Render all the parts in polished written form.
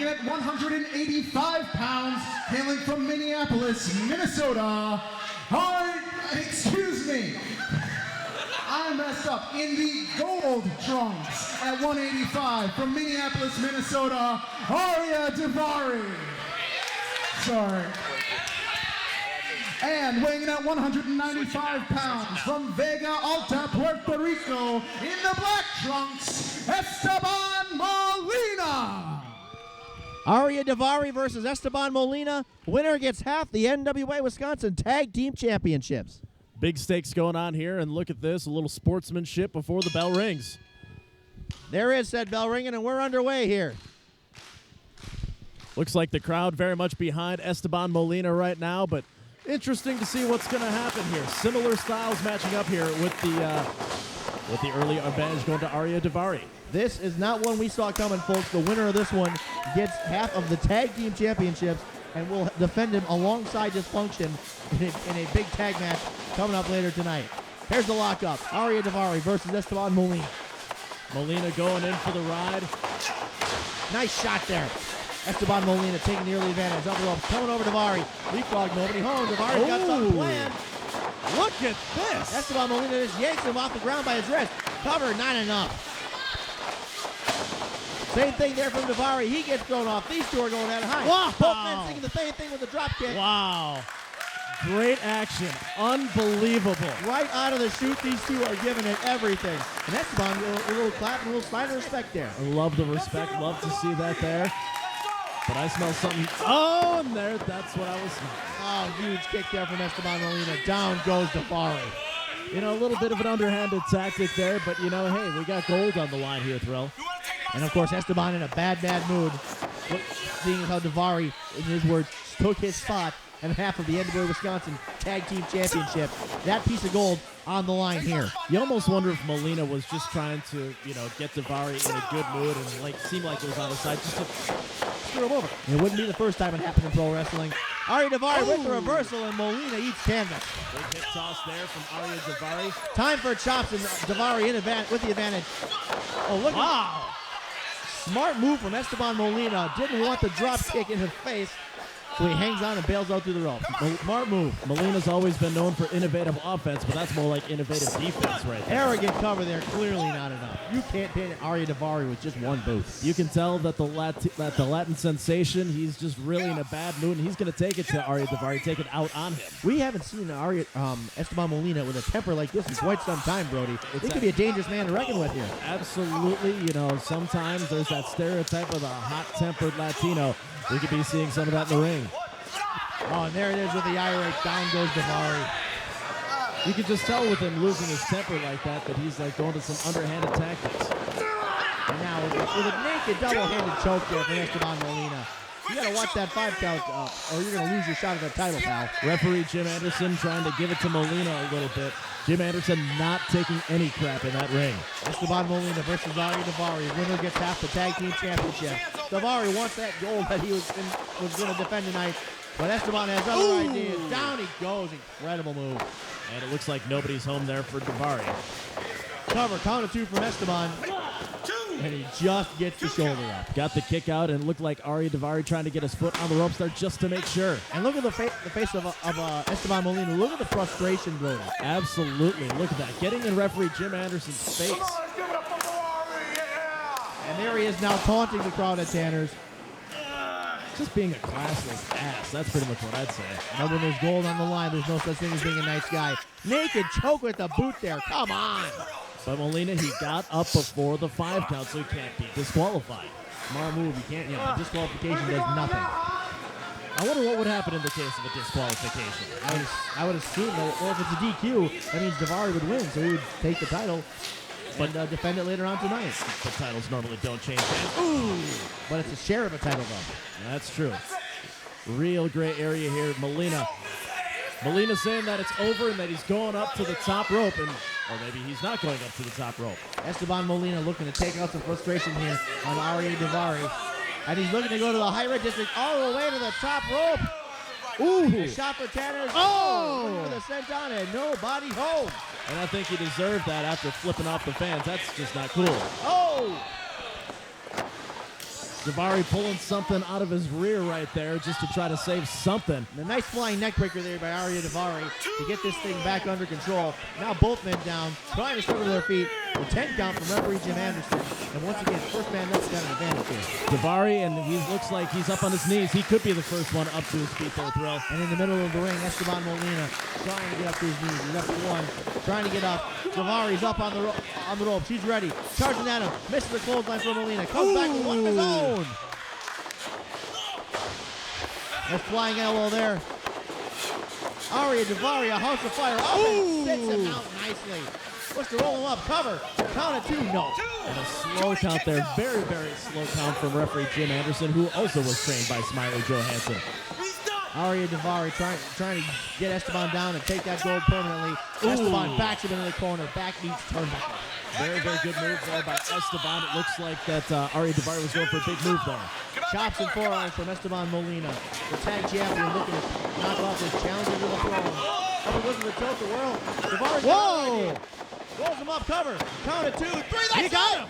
weighing in at 185 pounds, hailing from Minneapolis, Minnesota. Excuse me. I messed up. In the gold trunks at 185 from Minneapolis, Minnesota, Ariya Daivari. Sorry. And weighing in at 195 pounds from Vega Alta, Puerto Rico, in the black trunks, Esteban Molina. Ariya Daivari versus Esteban Molina. Winner gets half the NWA Wisconsin Tag Team Championships. Big stakes going on here, and look at this, a little sportsmanship before the bell rings. There is said bell ringing, and we're underway here. Looks like the crowd very much behind Esteban Molina right now, but interesting to see what's going to happen here. Similar styles matching up here with the early advantage going to Ariya Daivari. This is not one we saw coming, folks. The winner of this one gets half of the Tag Team Championships and will defend him alongside Dysfunction in a big tag match coming up later tonight. Here's the lockup. Ariya Daivari versus Esteban Molina. Molina going in for the ride. Nice shot there. Esteban Molina taking the early advantage. Up the rope, coming over Daivari. Leapfrog, nobody home. Daivari got something planned. Look at this. Esteban Molina just yanks him off the ground by his wrist. Cover, not enough. Same thing there from Daivari. He gets thrown off. These two are going at it high. Wow. Both men singing the same thing with the drop kick. Wow. Great action. Unbelievable. Right out of the chute, these two are giving it everything. And Esteban, a little clap and a little slide of respect there. I love the respect. Love to see that there. But I smell something. Oh, and there, that's what I was smelling. Oh, huge kick there from Esteban Molina. Down goes Daivari. You know, a little bit of an underhanded tactic there, but, you know, hey, we got gold on the line here, Thrill. And, of course, Esteban in a bad mood. Seeing as how Daivari, in his words, took his spot and half of the NWA Wisconsin Tag Team Championship. That piece of gold on the line here. You almost wonder if Molina was just trying to, you know, get Daivari in a good mood and, like, seem like it was on his side just to screw him over. It wouldn't be the first time it happened in pro wrestling. Ariya Daivari with the reversal, and Molina eats canvas. Big hip toss there from Ariya Daivari. Time for chops, and Daivari with the advantage. Oh, look Wow. Smart move from Esteban Molina. Didn't want the drop kick in his face, so he hangs on and bails out through the rope. Smart move. Molina's always been known for innovative offense, but that's more like innovative defense right there. Arrogant cover there, clearly not enough. You can't hit Ariya Daivari with just one boot. You can tell that the Latin sensation, he's just really in a bad mood, and he's going to take it to Ariya Daivari, take it out on him. We haven't seen Esteban Molina with a temper like this in quite some time, Brody. He could be a dangerous man to reckon with here. Absolutely. You know, sometimes there's that stereotype of the hot-tempered Latino. We could be seeing some of that in the ring. Oh, and there it is with the irate. Down goes Daivari. You can just tell with him losing his temper like that he's like going to some underhanded tactics. And now with a naked double-handed choke there from Esteban Molina. You got to watch that 5 count or you're going to lose your shot at that title, pal. Referee Jim Anderson trying to give it to Molina a little bit. Jim Anderson not taking any crap in that ring. Esteban Molina versus Ariya Daivari. Winner gets half the Tag Team Championship. Daivari wants that gold that he was going to defend tonight. But Esteban has other ideas. Down he goes. Incredible move. And it looks like nobody's home there for Daivari. Cover. Count of 2 from Esteban. And he just gets the shoulder up. Got the kick out and looked like Ariya Daivari trying to get his foot on the ropes there just to make sure. And look at the face of Esteban Molina. Look at the frustration, Brody. Absolutely. Look at that. Getting in referee Jim Anderson's face. And there he is now taunting the crowd at Tanner's. Just being a classless ass. That's pretty much what I'd say. And when there's gold on the line, there's no such thing as being a nice guy. Naked choke with the boot there. Come on. But Molina, he got up before the 5 count, so he can't be disqualified. Smart move. You can't, disqualification does nothing. I wonder what would happen in the case of a disqualification. I would assume that, well, if it's a DQ, that means Daivari would win, so he would take the title and defend it later on tonight. The titles normally don't change hands. Ooh! But it's a share of a title, though. That's true. Real gray area here. Molina saying that it's over and that he's going up to the top rope, or maybe he's not going up to the top rope. Esteban Molina looking to take out some frustration here on Ariya Daivari. And he's looking to go to the high red district all the way to the top rope. Ooh! Shot for Tanner. Oh! For the senton and nobody home. And I think he deserved that after flipping off the fans. That's just not cool. Oh! Daivari pulling something out of his rear right there just to try to save something. The nice flying neck breaker there by Arya Daivari to get this thing back under control. Now both men down, trying to struggle to their feet. The 10 count from referee Jim Anderson. And once again, first man up's got an advantage here. Daivari, and he looks like he's up on his knees. He could be the first one up to his feet there, Thrill. And in the middle of the ring, Esteban Molina trying to get up to his knees. He's up to one, trying to get up. Daivari's up on the rope. She's ready. Charging at him. Misses the clothesline for Molina. Comes back with one of his own. A flying elbow there. Arya Daivari, a house of fire. Up and sits him out nicely. Looks to roll him up. Cover. Count at 2. No. And a slow count there. Very, very slow count from referee Jim Anderson, who also was trained by Smiley Johansson. Arya Daivari trying to get Esteban down and take that gold permanently. Esteban backs him into the corner. Back meets turnbuckle. Very, very good move there by Esteban. It looks like that Arya Daivari was going for a big move there. Chops and forearms from Esteban Molina. The tag champion looking to knock off his challenger to the throne. Up and looking to tilt the world. Daivari's Whoa! Rolls him up, cover. Count at 2, 3. He got him!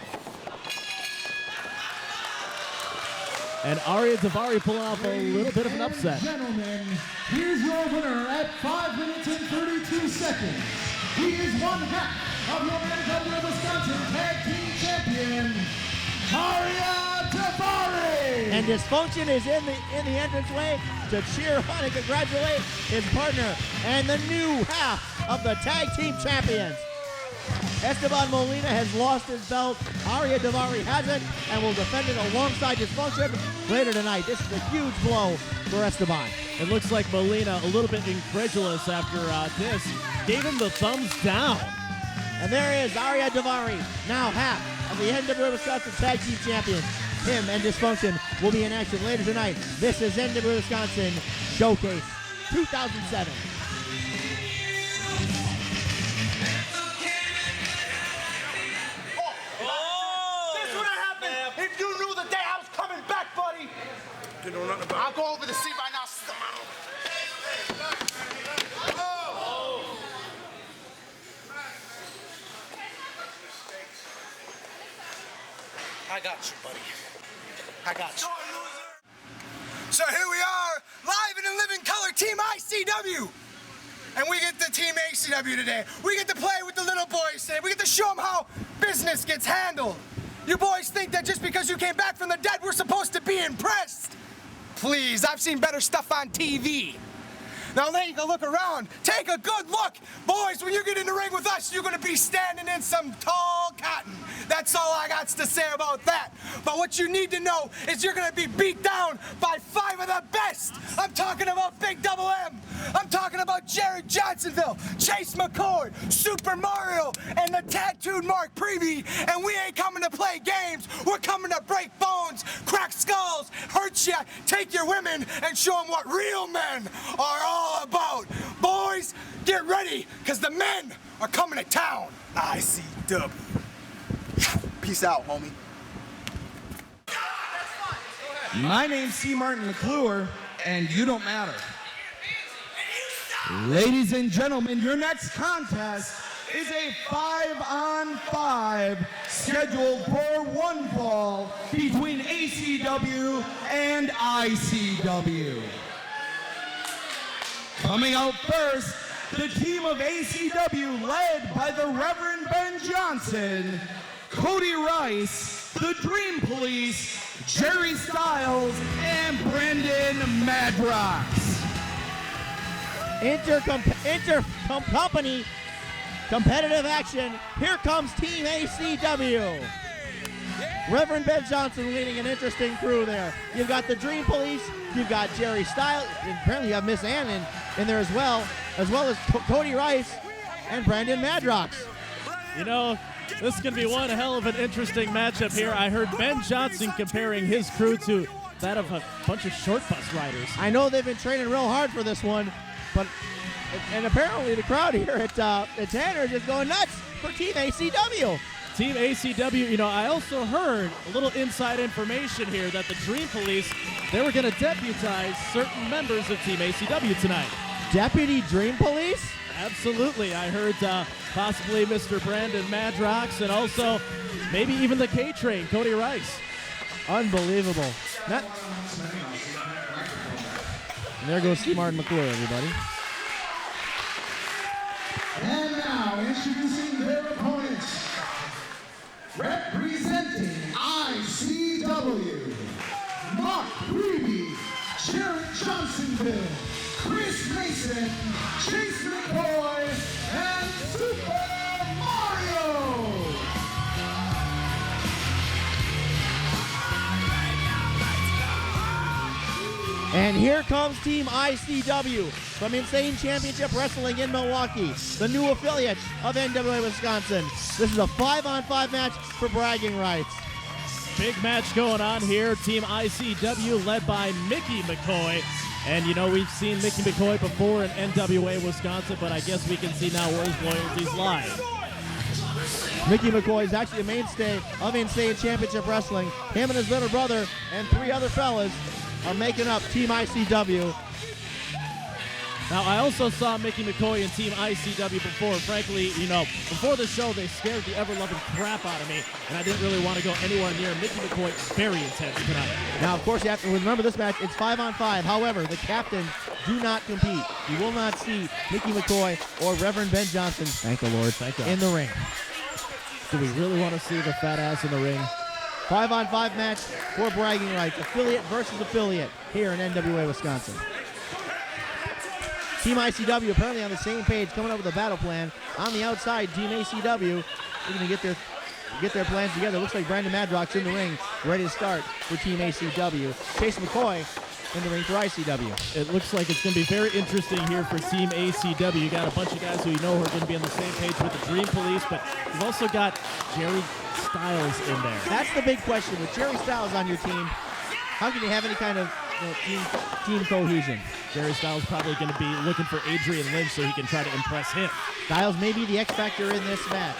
And Arya Daivari pulling off a little bit of an upset. Gentlemen, here's your winner at 5 minutes and 32 seconds. He is one half of your Manitoba, Wisconsin Tag Team Champion, Arya Daivari. And Dysfunction is in the entranceway to cheer on and congratulate his partner and the new half of the Tag Team Champions. Esteban Molina has lost his belt. Arya Daivari hasn't and will defend it alongside Dysfunction later tonight. This is a huge blow for Esteban. It looks like Molina, a little bit incredulous after this, gave him the thumbs down. And there is Arya Daivari, now half of the NWA Wisconsin Tag Team Champions. Him and Dysfunction will be in action later tonight. This is NWA Wisconsin Showcase 2007. I'll go over to see by now. I got you, buddy. I got you. So here we are, live and in living color, Team ICW. And we get the Team ACW today. We get to play with the little boys today. We get to show them how business gets handled. You boys think that just because you came back from the dead, we're supposed to be impressed? Please, I've seen better stuff on TV. Now take a look around. Take a good look. Boys, when you get in the ring with us, you're going to be standing in some tall cotton. That's all I got to say about that. But what you need to know is you're going to be beat down by 5 of the best. I'm talking about Big Double M. I'm talking about Jared Johnsonville, Chase McCord, Super Mario, and the tattooed Mark Prevey. And we ain't coming to play games. We're coming to break bones, crack skulls, hurt you, take your women, and show them what real men are all about. Boys, get ready, because the men are coming to town. ICW. Peace out, homie. My name's C. Martin McClure, and you don't matter. Ladies and gentlemen, your next contest is a 5-on-5 scheduled for one fall between ACW and ICW. Coming out first, the team of ACW led by the Reverend Ben Johnson, Cody Rice, the Dream Police, Jerry Styles, and Brandon Madrox. Inter-company competitive action. Here comes Team ACW. Reverend Ben Johnson leading an interesting crew there. You've got the Dream Police, you've got Jerry Styles, and apparently you have Miss Ann in there as well as Cody Rice and Brandon Madrox. You know, this is going to be one hell of an interesting matchup here. I heard Ben Johnson comparing his crew to that of a bunch of short bus riders. I know they've been training real hard for this one, but and apparently the crowd here at Tanner is just going nuts for Team ACW. Team ACW, you know, I also heard a little inside information here that the Dream Police, they were going to deputize certain members of Team ACW tonight. Deputy Dream Police? Absolutely. I heard possibly Mr. Brandon Madrox and also maybe even the K-Train, Cody Rice. Unbelievable. And there goes Steve Martin McClure, everybody. And now, introducing their opponents, representing ICW, Mark Reeby, Jared Johnsonville, Chris Mason, Chase McCoy, and Super Mario! And here comes Team ICW from Insane Championship Wrestling in Milwaukee, the new affiliate of NWA Wisconsin. This is a 5-on-5 match for bragging rights. Big match going on here. Team ICW led by Mickey McCoy. And, you know, we've seen Mickey McCoy before in NWA Wisconsin, but I guess we can see now where his loyalties lie. Mickey McCoy is actually a mainstay of Insane Championship Wrestling. Him and his little brother and 3 other fellas are making up Team ICW. Now, I also saw Mickey McCoy and Team ICW before. Frankly, you know, before the show, they scared the ever-loving crap out of me, and I didn't really want to go anywhere near Mickey McCoy. Very intense tonight. Now, of course, you have to remember this match. It's 5-on-5. However, the captains do not compete. You will not see Mickey McCoy or Reverend Ben Johnson, thank the Lord, in the ring. Do we really want to see the fat ass in the ring? 5-on-5 match for bragging rights. Affiliate versus affiliate here in NWA Wisconsin. Team ICW apparently on the same page, coming up with a battle plan. On the outside, Team ACW are going to get their plans together. Looks like Brandon Madrox in the ring, ready to start for Team ACW. Chase McCoy in the ring for ICW. It looks like it's going to be very interesting here for Team ACW. You got a bunch of guys who you know who are going to be on the same page with the Dream Police, but you've also got Jerry Styles in there. That's the big question. With Jerry Styles on your team, how can you have any kind of team cohesion? Jerry Styles probably going to be looking for Adrian Lynch so he can try to impress him. Styles may be the X factor in this match.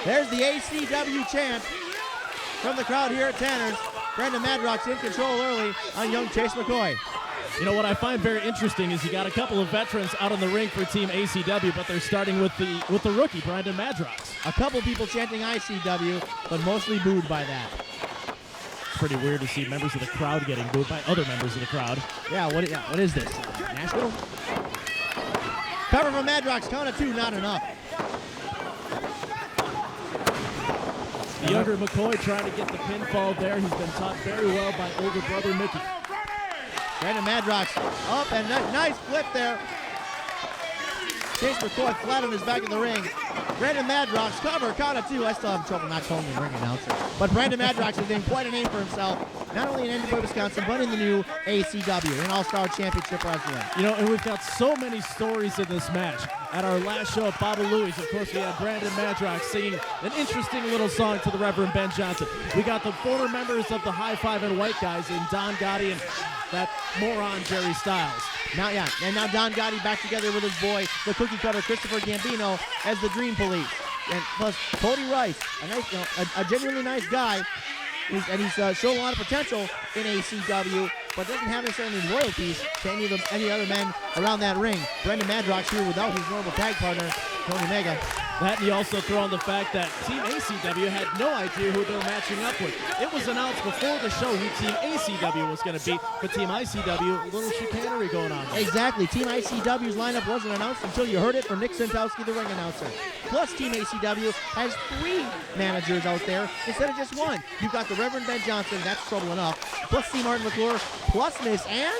There's the ACW champ from the crowd here at Tanner's. Brandon Madrox in control early on young Chase McCoy. You know what I find very interesting is you got a couple of veterans out on the ring for Team ACW, but they're starting with the rookie, Brandon Madrox. A couple people chanting ICW, but mostly booed by that. It's pretty weird to see members of the crowd getting booed by other members of the crowd. Yeah, what is this? Nashville? Cover from Madrox, count of 2, not enough. The younger McCoy trying to get the pinfall there. He's been taught very well by older brother Mickey. Brandon Madrox up and nice flip there. Chase McCoy flat on his back in the ring. Brandon Madrox cover, count of 2. I still have trouble not calling him ring announcer. But Brandon Madrox has made quite a name for himself, not only in NWA Wisconsin, but in the new ACW, in All-Star Championship Wrestling. You know, and we've got so many stories in this match. At our last show at Baba Louie's, of course, we had Brandon Madrox singing an interesting little song to the Reverend Ben Johnson. We got the former members of the High Five and White Guys in Don Gotti and that moron Jerry Styles. Now Don Gotti back together with his boy, the cookie cutter Christopher Gambino, as the Dream Police. And plus Cody Rice, a genuinely nice guy, he's shown a lot of potential in ACW, but doesn't have necessarily loyalties to any other men around that ring. Brendan Madrox here without his normal tag partner, Tony Mega. That, and you also throw in the fact that Team ACW had no idea who they were matching up with. It was announced before the show who Team ACW was going to be, but Team ICW, a little chicanery going on. Exactly. Team ICW's lineup wasn't announced until you heard it from Nick Santowski, the ring announcer. Plus, Team ACW has 3 managers out there instead of just 1. You've got the Reverend Ben Johnson, that's trouble enough, plus C. Martin McClure, plus Miss Ann.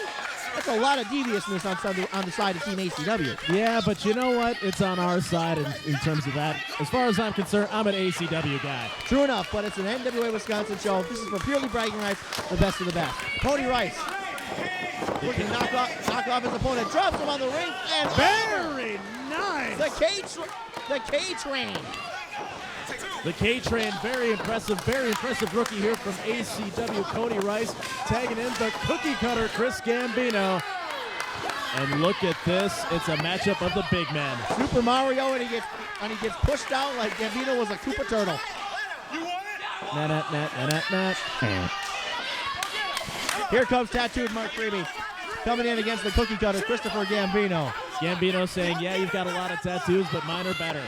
That's a lot of deviousness on the side of Team ACW. Yeah, but you know what? It's on our side in terms of that. As far as I'm concerned, I'm an ACW guy. True enough, but it's an NWA Wisconsin show. This is for purely bragging rights, the best of the best. Cody Rice looking to knock off his opponent, drops him on the ring, and very nice. The K-Train. The K-Train, very impressive rookie here from ACW, Cody Rice, tagging in the cookie cutter, Chris Gambino. And look at this, it's a matchup of the big men. Super Mario, and he gets pushed out like Gambino was a Koopa Turtle. Here comes Tattooed Mark Freebie, coming in against the cookie cutter, Christopher Gambino. Gambino saying, yeah, you've got a lot of tattoos, but mine are better.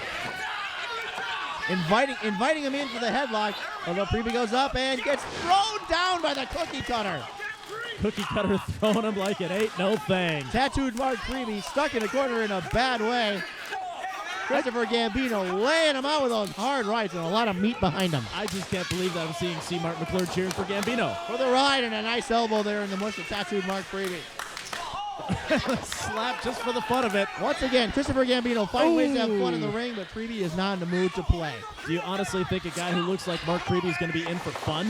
inviting him in for the headlock. Although Priebe goes up and gets thrown down by the Cookie Cutter. Cookie Cutter throwing him like it ain't no thing. Tattooed Mark Priebe stuck in the corner in a bad way. Christopher Gambino laying him out with those hard rights and a lot of meat behind him. I just can't believe that I'm seeing C. Mark McClure cheering for Gambino. For the ride and a nice elbow there in the mush of Tattooed Mark Priebe. Slap just for the fun of it. Once again, Christopher Gambino finds ways to have fun in the ring, but Priebe is not in the mood to play. Do you honestly think a guy who looks like Mark Priebe is going to be in for fun?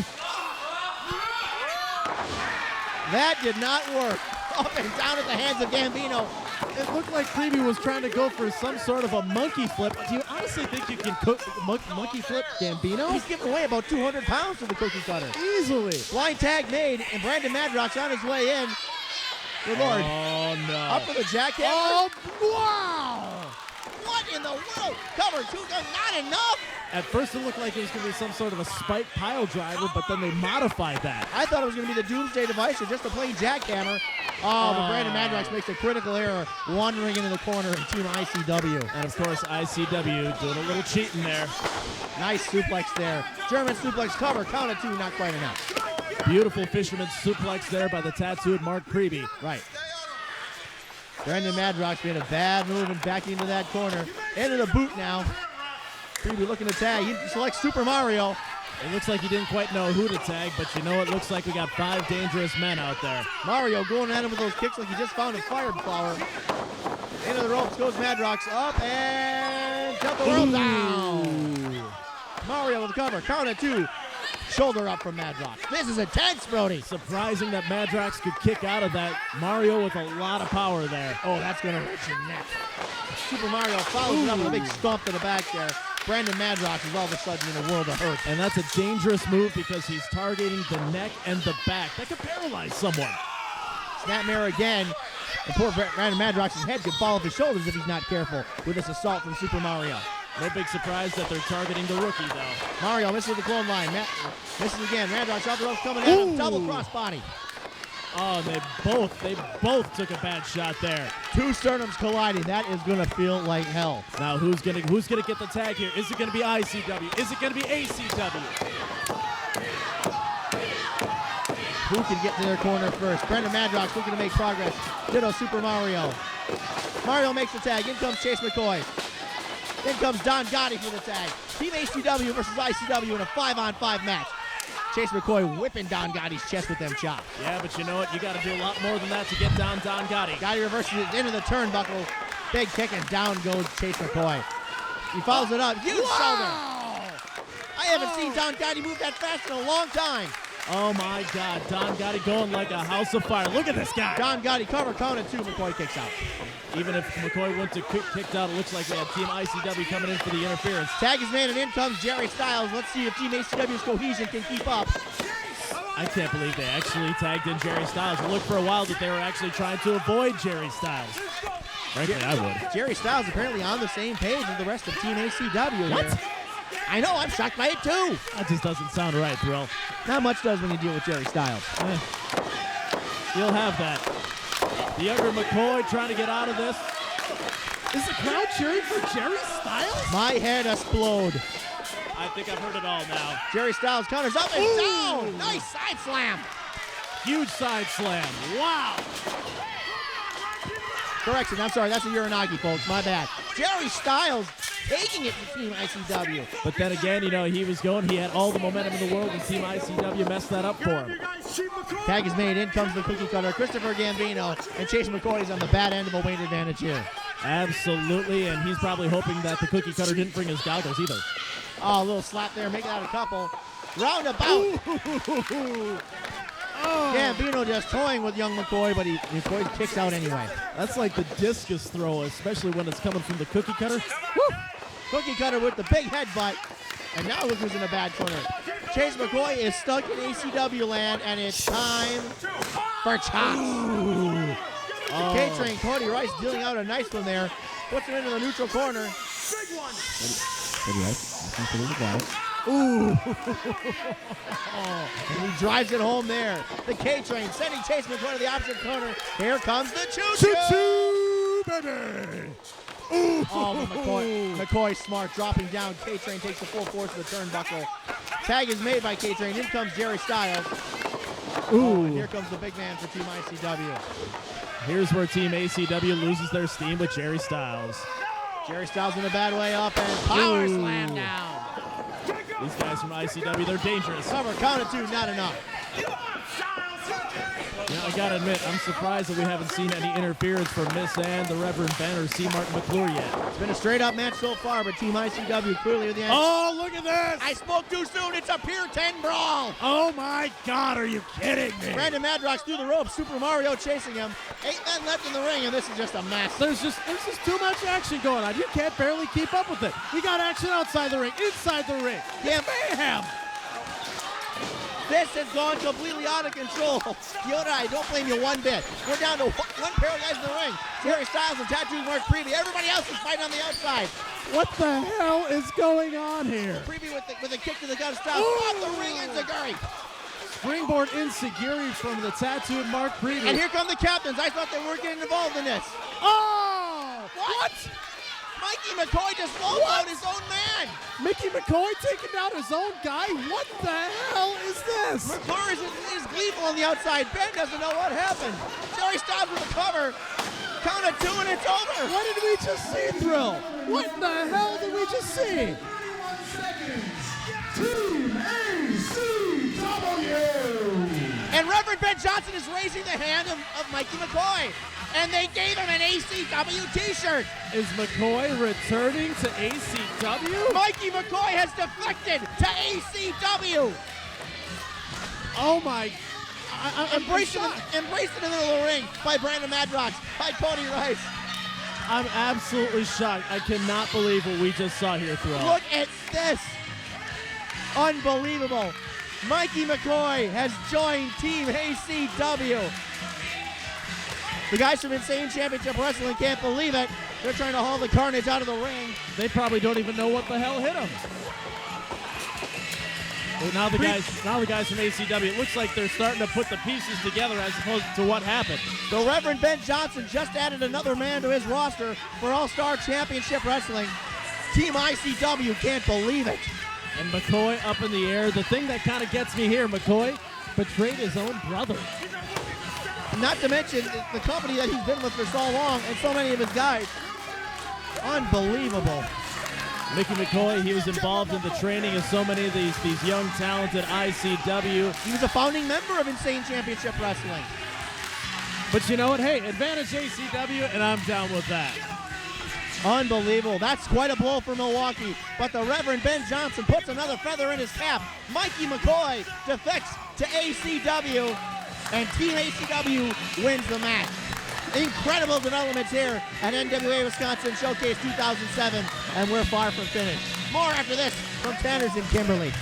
That did not work. Up and down at the hands of Gambino. It looked like Priebe was trying to go for some sort of a monkey flip. Do you honestly think you can monkey flip Gambino? He's giving away about 200 pounds to the Cookie Cutter. Easily. Blind tag made, and Brandon Madrox on his way in. Good Lord. Oh, no. Up for the jackhammer. Oh, wow. What in the world? Cover two, not enough. At first, it looked like it was going to be some sort of a spike pile driver, but then they modified that. I thought it was going to be the Doomsday Device or just a plain jackhammer. Oh, but Brandon Madrox makes a critical error, wandering into the corner in Team ICW. And, of course, ICW doing a little cheating there. Nice suplex there. German suplex cover, count of two, not quite enough. Beautiful fisherman's suplex there by the tattooed Mark Priebe. Right. Brandon Madrox made a bad move and back into that corner. Into the boot now. Priebe looking to tag. He selects Super Mario. It looks like he didn't quite know who to tag, but you know, it looks like we got 5 dangerous men out there. Mario going at him with those kicks like he just found a fire flower. Into the ropes goes Madrox up and jump the world down. Mario with the cover. Count of two. Shoulder up from Madrox. This is intense, Brody. Surprising that Madrox could kick out of that. Mario with a lot of power there. Oh, that's going to hurt your neck. Super Mario follows it up with a big stomp to the back there. Brandon Madrox is all of a sudden in a world of hurt. And that's a dangerous move because he's targeting the neck and the back. That could paralyze someone. Snapmare again. And poor Brandon Madrox's head could fall off his shoulders if he's not careful with this assault from Super Mario. No big surprise that they're targeting the rookie, though. Mario misses the clothesline. Misses again. Madrox off the ropes coming at him. Double crossbody. Oh, they both took a bad shot there. Two sternums colliding. That is going to feel like hell. Now who's gonna get the tag here? Is it gonna be ICW? Is it gonna be ACW? Who can get to their corner first? Brandon Madrox looking to make progress. Ditto Super Mario. Mario makes the tag. In comes Chase McCoy. Then comes Don Gotti for the tag. Team ACW versus ICW in a 5-on-5 match. Chase McCoy whipping Don Gotti's chest with them chops. Yeah, but you know what? You got to do a lot more than that to get down Don Gotti. Gotti reverses it into the turnbuckle. Big kick and down goes Chase McCoy. He follows it up. Huge shoulder. I haven't seen Don Gotti move that fast in a long time. Oh my God, Don Gotti going like a house of fire. Look at this guy. Don Gotti cover count at 2. McCoy kicks out. Even if McCoy went to kicked out, it looks like we have Team ICW coming in for the interference. Tag is made and in comes Jerry Styles. Let's see if Team ACW's cohesion can keep up. I can't believe they actually tagged in Jerry Styles. It looked for a while that they were actually trying to avoid Jerry Styles. Frankly, I would. Jerry Styles apparently on the same page as the rest of Team ACW What? here. I know, I'm shocked by it too. That just doesn't sound right, Thrill. Not much does when you deal with Jerry Styles. You'll have that. The younger McCoy trying to get out of this. Is the crowd cheering for Jerry Styles? My head explode. I think I've heard it all now. Jerry Styles counters up and down. Nice side slam. Huge side slam. Wow. Correction, I'm sorry, that's a Uranagi, folks. My bad. Jerry Styles taking it to Team ICW. But then again, you know, he had all the momentum in the world, and Team ICW messed that up for him. Tag is made. In comes the Cookie Cutter, Christopher Gambino, and Chase McCoy is on the bad end of a weight advantage here. Absolutely, and he's probably hoping that the Cookie Cutter didn't bring his goggles either. Oh, a little slap there, making out a couple. Roundabout. Gambino just toying with young McCoy, but McCoy kicks out anyway. That's like the discus throw, especially when it's coming from the Cookie Cutter. Woo! Cookie Cutter with the big headbutt. And now look who's in a bad corner. Chase McCoy is stuck in ACW land, and it's time for chops. K-Train Cody Rice dealing out a nice one there. Puts him into the neutral corner. Big one. Cody Rice, looking for the glass. Ooh. And he drives it home there. The K-Train sending Chase McCoy to the opposite corner. Here comes the choo-choo. Choo-choo, baby. Oh, McCoy smart, dropping down. K-Train takes the full force of the turnbuckle. Tag is made by K-Train. In comes Jerry Styles. Oh, and here comes the big man for Team ICW. Here's where Team ACW loses their steam with Jerry Styles. Jerry Styles in a bad way up and power slam down. These guys from ICW, they're dangerous. Cover, count of 2, not enough. Now, I gotta admit, I'm surprised that we haven't seen any interference from Miss Ann, the Reverend Ben, or C. Martin McClure yet. It's been a straight-up match so far, but Team ICW clearly at the end. Oh, look at this! I spoke too soon. It's a Pier 10 brawl. Oh my God, are you kidding me? Brandon Madrox through the ropes. Super Mario chasing him. 8 men left in the ring, and this is just a mess. There's just too much action going on. You can't barely keep up with it. We got action outside the ring, inside the ring. Yeah, Mayhem! this has gone completely out of control. Yoda, I don't blame you one bit. We're down to one pair of guys in the ring. Jerry Styles and Tattoo Mark Prevey. Everybody else is fighting on the outside. What the hell is going on here? Prevey with a kick to the gut. Styles off the ring into Gary. Springboard insecurity from the tattooed Mark Prevey. And here come the captains. I thought they weren't getting involved in this. Oh! What? Mikey McCoy just low-blowed his own man. Mickey McCoy taking down his own guy? What the hell is this? McClure is gleeful on the outside. Ben doesn't know what happened. Jerry Styles with the cover. Count of 2 and it's over. What did we just see, Thrill? What the hell did we just see? 31 seconds. Team ACW. And Reverend Ben Johnson is raising the hand of Mikey McCoy. And they gave him an ACW t-shirt. Is McCoy returning to ACW? Mikey McCoy has defected to ACW. Oh my! Embraced in the middle of the ring by Brandon Madrox, by Cody Rice. I'm absolutely shocked. I cannot believe what we just saw here, Thrill. Look at this. Unbelievable. Mikey McCoy has joined Team ACW. The guys from Insane Championship Wrestling can't believe it. They're trying to haul the Carnage out of the ring. They probably don't even know what the hell hit them. Well, now the guys from ACW, it looks like they're starting to put the pieces together as opposed to what happened. The Reverend Ben Johnson just added another man to his roster for All-Star Championship Wrestling. Team ICW can't believe it. And McCoy up in the air. The thing that kind of gets me here, McCoy betrayed his own brother. Not to mention the company that he's been with for so long and so many of his guys. Unbelievable. Mickey McCoy, he was involved in the training of so many of these young, talented ICW. He was a founding member of Insane Championship Wrestling. But you know what? Hey, advantage ACW, and I'm down with that. Unbelievable. That's quite a blow for Milwaukee. But the Reverend Ben Johnson puts another feather in his cap. Mikey McCoy defects to ACW, and Team ACW wins the match. Incredible developments here at NWA Wisconsin Showcase 2007, and we're far from finished. More after this from Tanners and Kimberly.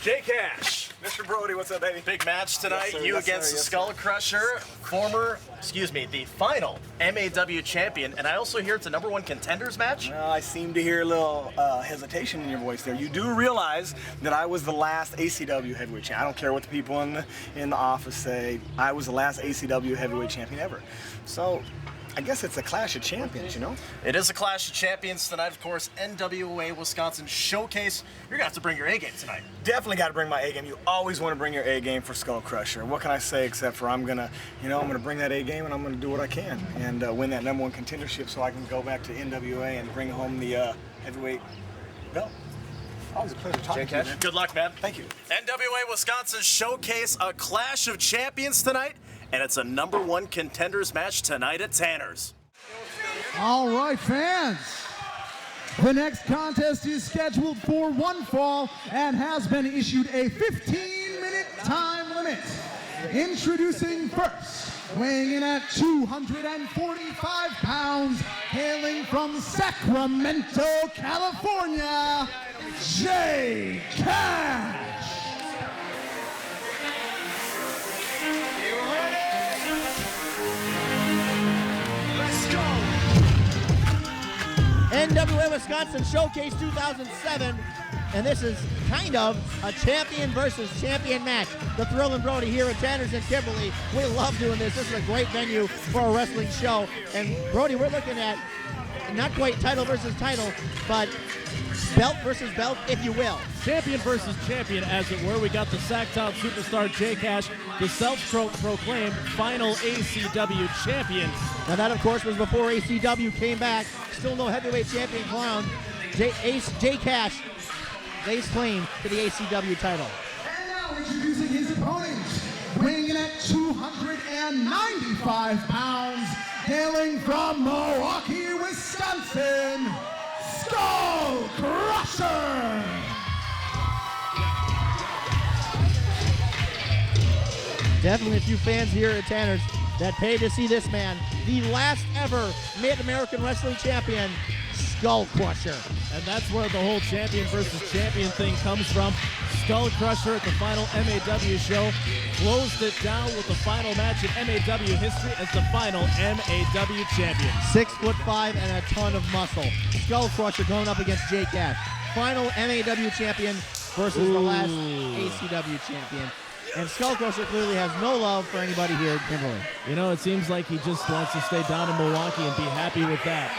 Jay Cash. Mr. Brody, what's up, baby? Big match tonight. Yes, sir. You Yes, against sir. the Yes, Skull Crusher, the final MAW champion. And I also hear it's a #1 contenders match. Well, I seem to hear a little hesitation in your voice there. You do realize that I was the last ACW heavyweight champion. I don't care what the people in the office say. I was the last ACW heavyweight champion ever. So I guess it's a clash of champions, you know? It is a clash of champions tonight, of course. NWA Wisconsin Showcase. You're gonna have to bring your A game tonight. Definitely got to bring my A game. You always want to bring your A game for Skull Crusher. What can I say except for I'm gonna bring that A game and I'm gonna do what I can and win that #1 contendership so I can go back to NWA and bring home the heavyweight belt. Always a pleasure talking to you, man. Good luck, man. Thank you. NWA Wisconsin Showcase, a clash of champions tonight, and it's a #1 contenders match tonight at Tanner's. All right, fans. The next contest is scheduled for one fall and has been issued a 15-minute time limit. Introducing first, weighing in at 245 pounds, hailing from Sacramento, California, Jay Cash. NWA Wisconsin Showcase 2007, and this is kind of a champion versus champion match. The Thrill and Brody here at Tanner's and Kimberly. We love doing this. This is a great venue for a wrestling show. And Brody, we're looking at not quite title versus title, but belt versus belt, if you will. Champion versus champion, as it were. We got the Sacktown superstar Jay Cash, the self-proclaimed final ACW champion. Now that, of course, was before ACW came back. Still no heavyweight champion crowned. Jay Cash lays claim to the ACW title. And now introducing his opponent, weighing in at 295 pounds, hailing from Milwaukee, Wisconsin, Skull Crusher! Definitely a few fans here at Tanner's that paid to see this man, the last ever Mid-American Wrestling Champion, Skull Crusher. And that's where the whole champion versus champion thing comes from. Skull Crusher at the final MAW show closed it down with the final match in MAW history as the final MAW champion. 6'5" and a ton of muscle. Skull Crusher going up against Jay Cash. Final MAW champion versus the last ACW champion. And Skull Crusher clearly has no love for anybody here at Kimberly. You know, it seems like he just wants to stay down in Milwaukee and be happy with that.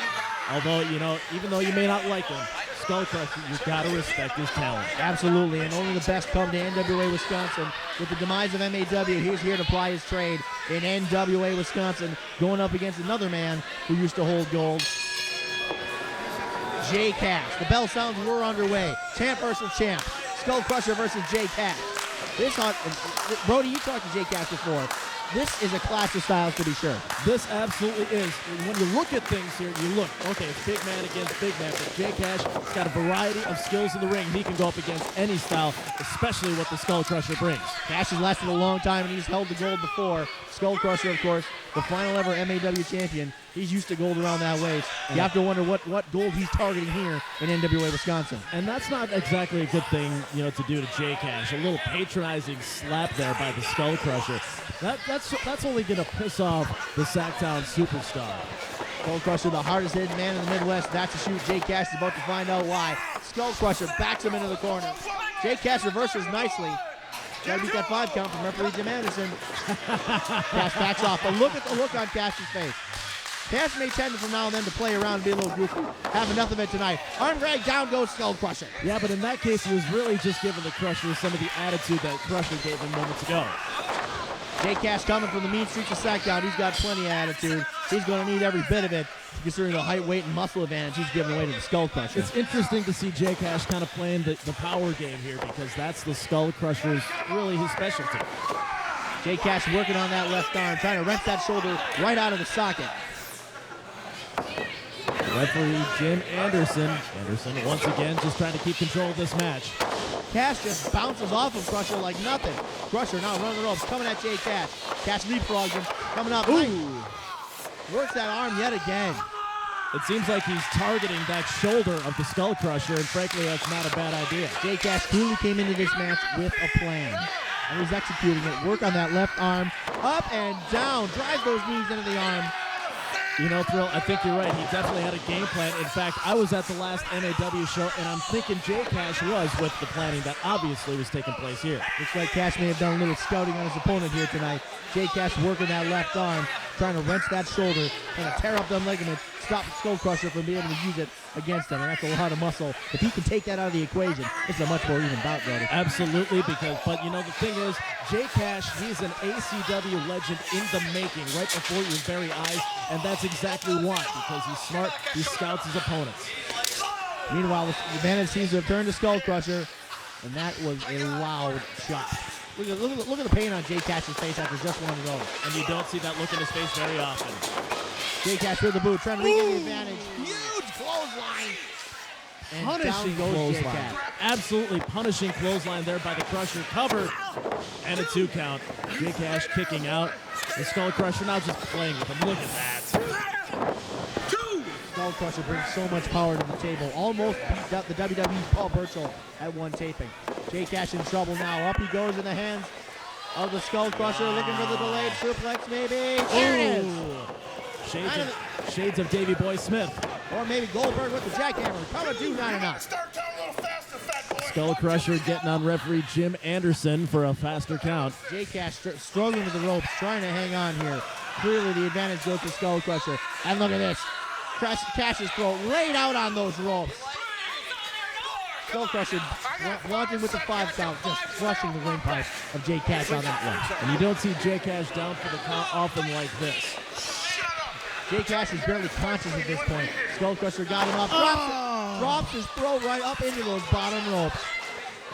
Although, you know, even though you may not like him, Skull Crusher, you've got to respect his talent. Absolutely, and only the best come to NWA Wisconsin. With the demise of MAW, he's here to ply his trade in NWA Wisconsin, going up against another man who used to hold gold, Jay Cash. The bell sounds, we're underway. Champ versus champ. Skull Crusher versus Jay Cash. This on Brody, you talked to Jay Cash before. This is a clash of styles to be sure. This absolutely is. When you look at things here, you look, okay, it's big man against big man, but Jay Cash has got a variety of skills in the ring. He can go up against any style, especially what the Skull Crusher brings. Cash has lasted a long time, and he's held the gold before. Skull Crusher, of course, the final ever MAW champion. He's used to gold around that waist. You have to wonder what gold he's targeting here in NWA Wisconsin. And that's not exactly a good thing, you know, to do to Jay Cash. A little patronizing slap there by the Skull Crusher. That's only going to piss off the Sacktown superstar. Skull Crusher, the hardest hitting man in the Midwest. That's a shoot. Jay Cash is about to find out why. Skull Crusher backs him into the corner. Jay Cash reverses nicely. Got to beat that 5 count from referee Jim Anderson. Cash backs off. But look at the look on Cash's face. Cash may tend from now and then to play around and be a little goofy. Have enough of it tonight. Arm drag, down goes Skull Crusher. Yeah, but in that case, he was really just giving the Crusher some of the attitude that Crusher gave him moments ago. Jay Cash coming from the mean streets of Sacktown. He's got plenty of attitude. He's going to need every bit of it, considering the height, weight, and muscle advantage he's giving away to the Skull Crusher. It's interesting to see Jay Cash kind of playing the power game here, because that's the Skull Crusher's really his specialty. Jay Cash working on that left arm, trying to wrench that shoulder right out of the socket. Referee Jim Anderson. Anderson once again just trying to keep control of this match. Cash just bounces off of Crusher like nothing. Crusher now running the ropes, coming at Jay Cash. Cash leapfrogs him, coming up. Ooh. Works that arm yet again. It seems like he's targeting that shoulder of the Skull Crusher, and frankly, that's not a bad idea. Jay Cash clearly came into this match with a plan, and he's executing it. Work on that left arm, up and down, drive those knees into the arm. You know, Thrill, I think you're right. He definitely had a game plan. In fact, I was at the last MAW show, and I'm thinking Jay Cash was with the planning that obviously was taking place here. Looks like Cash may have done a little scouting on his opponent here tonight. Jay Cash working that left arm, trying to wrench that shoulder, trying to tear up them ligaments, stop Skull Crusher from being able to use it against him, and that's a lot of muscle. If he can take that out of the equation, it's a much more even bout, brother. Absolutely, but you know, the thing is, Jay Cash, he's an ACW legend in the making, right before your very eyes, and that's exactly why, because he's smart, he scouts his opponents. Meanwhile, the advantage seems to have turned to Skull Crusher, and that was a loud shot. Look at the pain on Jay Cash's face after just one of those. And you don't see that look in his face very often. Jay Cash with the boot, trying to regain the advantage. Huge clothesline. And Punishing down goes Jay clothesline. Cash. Absolutely punishing clothesline there by the Crusher. Covered. And a 2 count. Jay Cash kicking out. The Skull Crusher now just playing with him. Look at that. Skull Crusher brings so much power to the table. Almost beat up the WWE's Paul Burchill at one taping. Jay Cash in trouble now. Up he goes in the hands of the Skull Crusher, looking for the delayed suplex maybe. There it is. Shades of Davey Boy Smith. Or maybe Goldberg with the jackhammer. Cover 2, not enough. Skull Crusher getting on referee Jim Anderson for a faster count. Jay Cash struggling with the ropes, trying to hang on here. Clearly the advantage goes to Skull Crusher. And look at this. Cash's throat laid out on those ropes. Skull Crusher launching with the 5 count, just crushing the windpipe of Jay Cash on that one. And you don't see Jay Cash down for the count often like this. Jay Cash is barely conscious at this point. Skull Crusher got him up, drops his throat right up into those bottom ropes.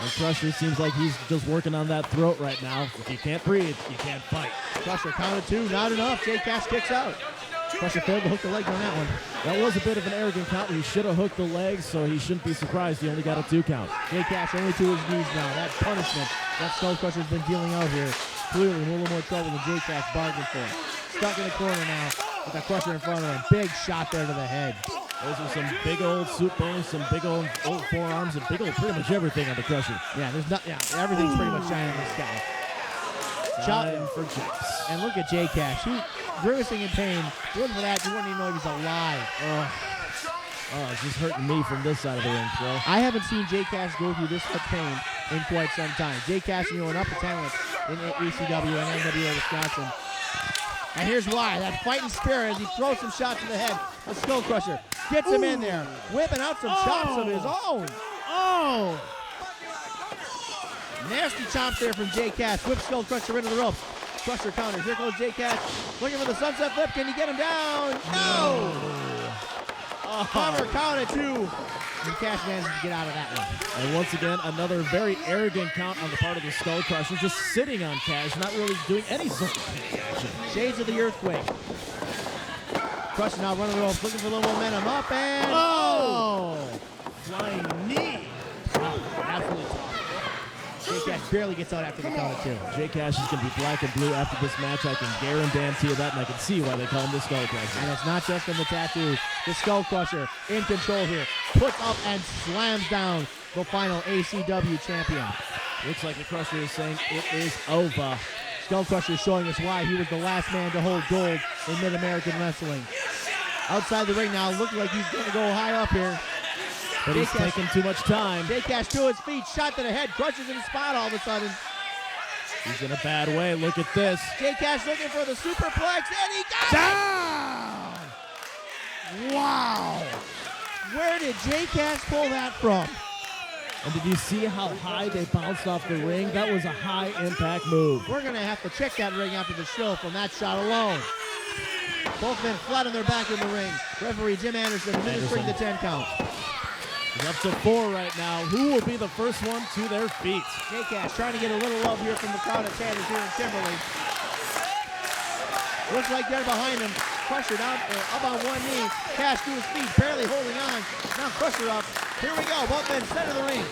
And Crusher seems like he's just working on that throat right now. If you can't breathe, you can't fight. Crusher counted 2, not enough. Jay Cash kicks out. Crusher failed to hook the leg on that one. That was a bit of an arrogant count. He should have hooked the legs, so he shouldn't be surprised he only got a 2 count. Jay Cash only to his knees now. That punishment that Skull Crusher's been dealing out here. Clearly in a little more trouble than Jay Cash bargained for. Stuck in the corner now with the Crusher in front of him. Big shot there to the head. Those are some big old supers, some big old forearms, and big old pretty much everything on the Crusher. Yeah, there's not. Yeah, everything's pretty much shining on this guy. Time for Jax. And look at Jay Cash. He's grimacing in pain. If it wasn't for that, you wouldn't even know he was alive. Oh, it's just hurting me from this side of the ring, bro. I haven't seen Jay Cash go through this much pain in quite some time. Jay Cash, an upper talent in ECW and NWA Wisconsin. And here's why. That fighting spirit as he throws some shots to the head of Skull Crusher. Gets him in there. Whipping out some chops of his own. Oh! Nasty chomp there from Jay Cash. Whips Skull Crusher into the ropes. Crusher counters. Here goes Jay Cash. Looking for the sunset flip. Can he get him down? No! Cover count at 2. And Cash manages to get out of that one. And once again, another very arrogant count on the part of the Skull Crusher. Just sitting on Cash, not really doing any sort of pinning action. Shades of the earthquake. Crusher now running the ropes, looking for a little momentum. Up and... Flying knee. Absolutely tough. Jay Cash barely gets out after the count of 2. Jay Cash is going to be black and blue after this match. I can guarantee you that, and I can see why they call him the Skull Crusher. And it's not just in the tattoos. The Skull Crusher in control here. Puts up and slams down the final ACW champion. Looks like the Crusher is saying it is over. Skull Crusher showing us why he was the last man to hold gold in Mid-American Wrestling. Outside the ring now, looking like he's going to go high up here. But he's taking too much time. Jay Cash to his feet, shot to the head, Crusher's in the spot all of a sudden. He's in a bad way. Look at this. Jay Cash looking for the superplex, and he got down! Wow! Where did Jay Cash pull that from? And did you see how high they bounced off the ring? That was a high-impact move. We're going to have to check that ring after the show from that shot alone. Both men flat on their back in the ring. Referee Jim Anderson administering the 10 count. He's up to 4 right now. Who will be the first one to their feet? Jay Cash trying to get a little love here from the crowd at Tanner's here in Kimberly. Looks like they're behind him. Crusher down, up on one knee. Cash to his feet, barely holding on. Now Crusher up. Here we go. Both men center the ring.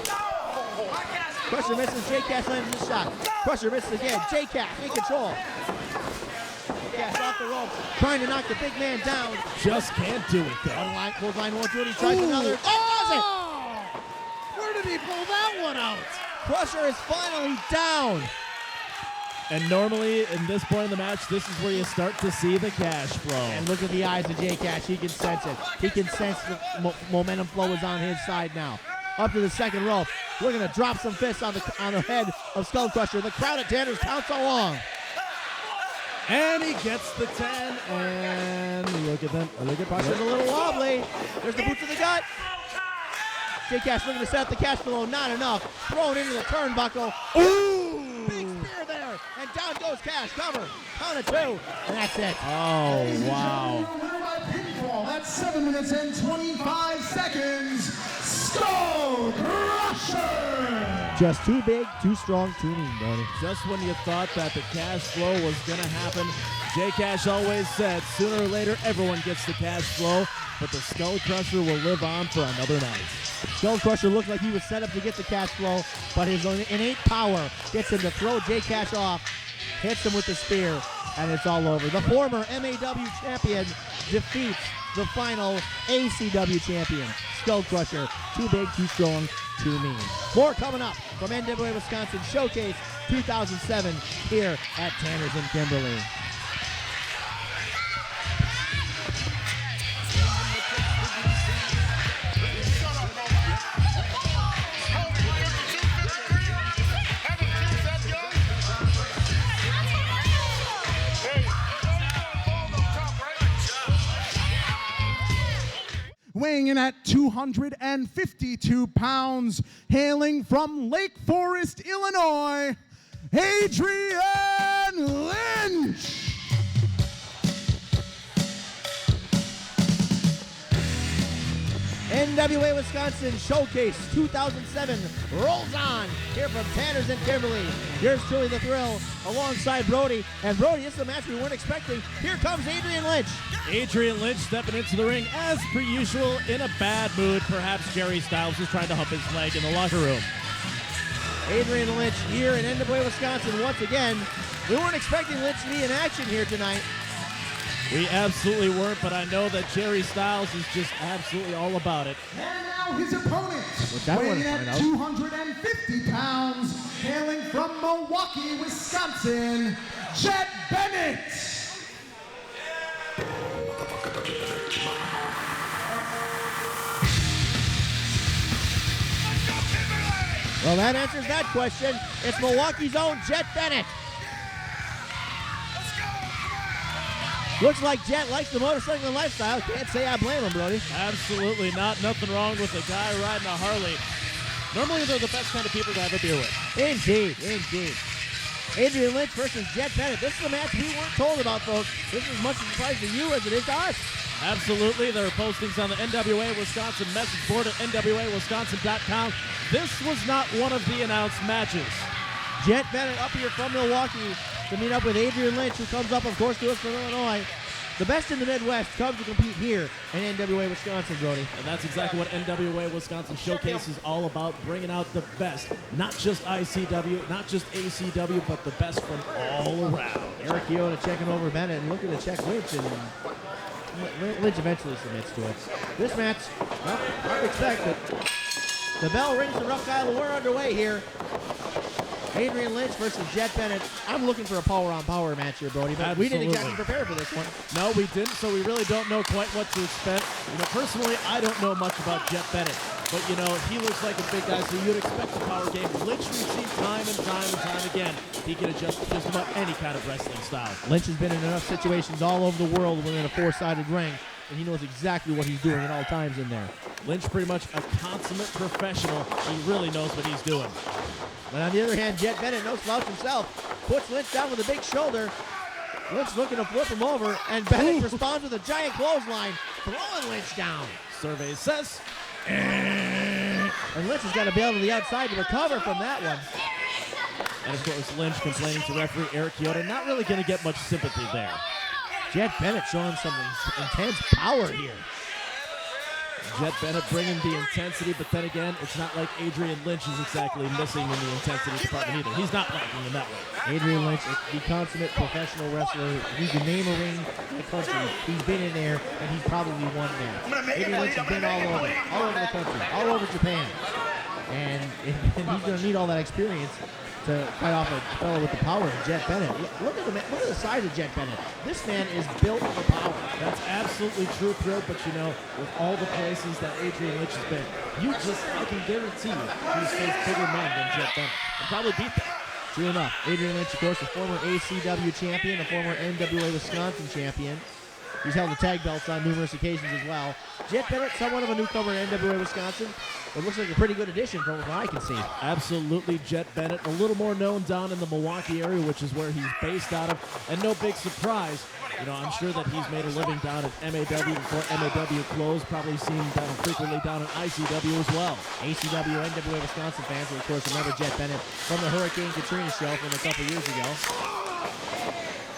Crusher misses. Jay Cash lands his shot. Crusher misses again. Jay Cash in control. Cash off the ropes, trying to knock the big man down. Just can't do it, though. Clothesline won't do it. He tries another. Does it! Where did he pull that one out? Crusher is finally down. And normally, in this point in the match, this is where you start to see the cash flow. And look at the eyes of Jay Cash. He can sense it. He can sense the momentum flow is on his side now. Up to the second rope. Looking to drop some fists on the head of Skull Crusher. The crowd at Tanner's counts along. And he gets the 10, and look at them. Look at Crusher's a little wobbly. There's the boot to the gut. Jay Cash looking to set up the cash below, not enough. Thrown into the turnbuckle. Ooh! Big spear there, and down goes Cash. Cover, count of 2, and that's it. Oh, wow. Winner by pinfall. That's 7 minutes and 25 seconds. Skull Crusher! Just too big, too strong, too mean, buddy. Just when you thought that the cash flow was going to happen, Jay Cash always said, sooner or later, everyone gets the cash flow, but the Skull Crusher will live on for another night. Skull Crusher looked like he was set up to get the cash flow, but his innate power gets him to throw Jay Cash off, hits him with the spear, and it's all over. The former MAW champion defeats the final ACW champion, Skull Crusher. Too big, too strong, too mean. More coming up from NWA Wisconsin Showcase 2007 here at Tanner's in Kimberly. weighing in at 252 pounds, hailing from Lake Forest, Illinois, Adrian Lynch. NWA Wisconsin Showcase 2007 rolls on here from Tanner's and Kimberly. Here's truly the thrill alongside Brody. And Brody, this is a match we weren't expecting. Here comes Adrian Lynch. Adrian Lynch stepping into the ring as per usual in a bad mood. Perhaps Jerry Styles is trying to hump his leg in the locker room. Adrian Lynch here in NWA Wisconsin once again. We weren't expecting Lynch to be in action here tonight. We absolutely weren't, but I know that Jerry Styles is just absolutely all about it. And now his opponent, I weighing wanna find at out. 250 pounds, hailing from Milwaukee, Wisconsin, Jet Bennett. Well, that answers that question. It's Milwaukee's own Jet Bennett. Looks like Jet likes the motorcycling lifestyle. Can't say I blame him, Brody. Absolutely not. Nothing wrong with a guy riding a Harley. Normally, they're the best kind of people to have a beer with. Indeed, indeed. Adrian Lynch versus Jet Bennett. This is a match we weren't told about, folks. This is as much a surprise to you as it is to us. Absolutely. There are postings on the NWA Wisconsin message board at nwawisconsin.com. This was not one of the announced matches. Jet Bennett up here from Milwaukee to meet up with Adrian Lynch, who comes up, of course, to us from Illinois. The best in the Midwest comes to compete here in NWA Wisconsin, Brody. And that's exactly what NWA Wisconsin Showcase is all about, bringing out the best. Not just ICW, not just ACW, but the best from all around. Eric Yoda checking over Bennett and looking to check Lynch, and Lynch eventually submits to it. This match, well, hard to expect, but the bell rings the Rough Isle. We're underway here. Adrian Lynch versus Jet Bennett. I'm looking for a power-on-power match here, Brody, but we didn't exactly prepare for this one. No, we didn't, so we really don't know quite what to expect. You know, personally, I don't know much about Jet Bennett, but, you know, he looks like a big guy, so you'd expect a power game. Lynch we've seen time and time again. He can adjust to just about any kind of wrestling style. Lynch has been in enough situations all over the world within a four-sided ring, and he knows exactly what he's doing at all times in there. Lynch pretty much a consummate professional. He really knows what he's doing. But on the other hand, Jet Bennett, no slouch himself, puts Lynch down with a big shoulder. Lynch looking to flip him over, and Bennett responds with a giant clothesline, throwing Lynch down. Survey says. And Lynch has got to bail to the outside to recover from that one. And of course, Lynch complaining to referee Eric Yoda. Not really going to get much sympathy there. Jet Bennett showing some intense power here. Jet Bennett bringing the intensity, but then again, it's not like Adrian Lynch is exactly missing in the intensity department either. He's not lacking in that way. Adrian Lynch, the consummate professional wrestler. You can name a ring in the country. He's been in there, and he's probably won there. Adrian Lynch has been all over the country, all over Japan. And he's going to need all that experience to fight off a fellow with the power of Jet Bennett. Look at the size of Jet Bennett. This man is built for power. That's absolutely true, Phil, but you know, with all the places that Adrian Lynch has been, I can guarantee you, he's faced bigger men than Jet Bennett. And probably beat them. True enough. Adrian Lynch, of course, a former ACW champion, a former NWA Wisconsin champion. He's held the tag belts on numerous occasions as well. Jet Bennett, somewhat of a newcomer in NWA Wisconsin, but looks like a pretty good addition from what I can see. Absolutely, Jet Bennett, a little more known down in the Milwaukee area, which is where he's based out of, and no big surprise. You know, I'm sure that he's made a living down at MAW before MAW closed, probably seen frequently down at ICW as well. ACW, NWA Wisconsin fans will, of course, remember Jet Bennett from the Hurricane Katrina show from a couple years ago.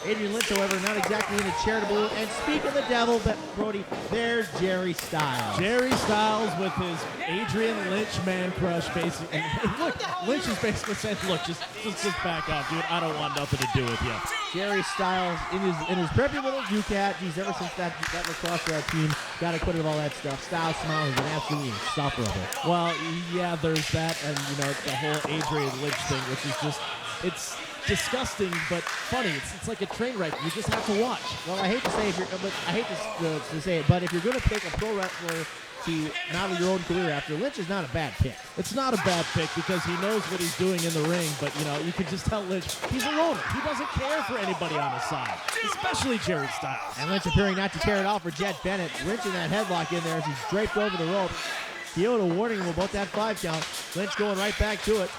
Adrian Lynch, however, not exactly in a charitable. And speak of the devil, but Brody, there's Jerry Styles. Jerry Styles with his Adrian Lynch man crush, basically. And look, Lynch is basically saying, "Look, just back off, dude. I don't want nothing to do with you." Jerry Styles in his preppy little Ducat. He's ever since that lacrosse team got acquitted of all that stuff. Styles' smile has been absolutely insufferable. Well, yeah, there's that, and you know the whole Adrian Lynch thing, which is just disgusting but funny. It's like a train wreck. You just have to watch. Well, I hate to say to say it, but if you're going to pick a pro wrestler to model your own career after, Lynch is not a bad pick. It's not a bad pick because he knows what he's doing in the ring, but you can just tell Lynch he's a loner. He doesn't care for anybody on his side, especially Jerry Styles. And Lynch appearing not to care at all for Jet Bennett, wrenching that headlock in there as he's draped over the rope. Kyoto warning him about that 5 count. Lynch going right back to it.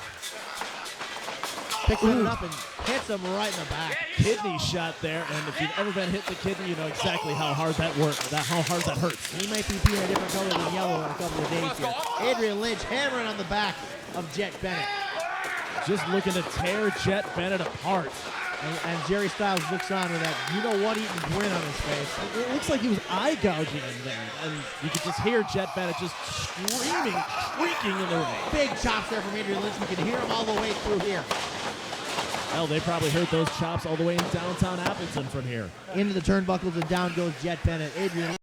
Picks it up and hits him right in the back. Kidney shot there, and if you've ever been hit in the kidney, you know exactly how hard that how hard that hurts. He might be peeing a different color than yellow in a couple of days here. Adrian Lynch hammering on the back of Jet Bennett. Just looking to tear Jet Bennett apart. And Jerry Styles looks on with that you-know-what-eating grin on his face. It looks like he was eye gouging in there, and you could just hear Jet Bennett just screaming, shrieking in the ring. Big chops there from Adrian Lynch. You can hear him all the way through here. Hell, they probably heard those chops all the way in downtown Appleton from here. Into the turnbuckles and down goes Jet Bennett. Adrian